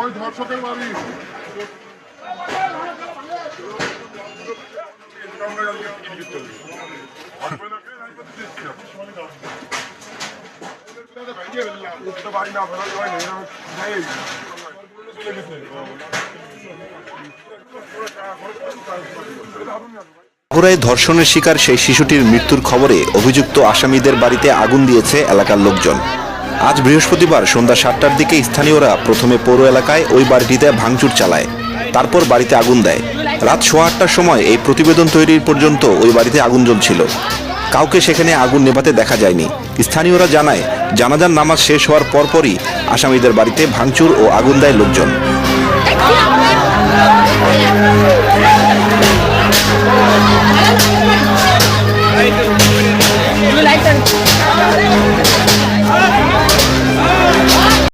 ওই ধর্ষকের বাড়ি মাগুরায় ধর্ষণের শিকার সেই শিশুটির মৃত্যুর খবরে অভিযুক্ত আসামিদের বাড়িতে আগুন দিয়েছে এলাকার লোকজন। আজ বৃহস্পতিবার সন্ধ্যা 7টার দিকে স্থানীয়রা প্রথমে পৌর এলাকায় ওই বাড়িটিতে ভাঙচুর চালায়, তারপর বাড়িতে আগুন দেয়। রাত 8:15টার সময় এই প্রতিবেদন তৈরির পর্যন্ত ওই বাড়িতে আগুন জ্বলছিল। কাউকে সেখানে আগুন নেভাতে দেখা যায়নি। স্থানীয়রা জানায়, জানাজার নামাজ শেষ হওয়ার পরপরই আসামিদের বাড়িতে ভাঙচুর ও আগুন দেয় লোকজন।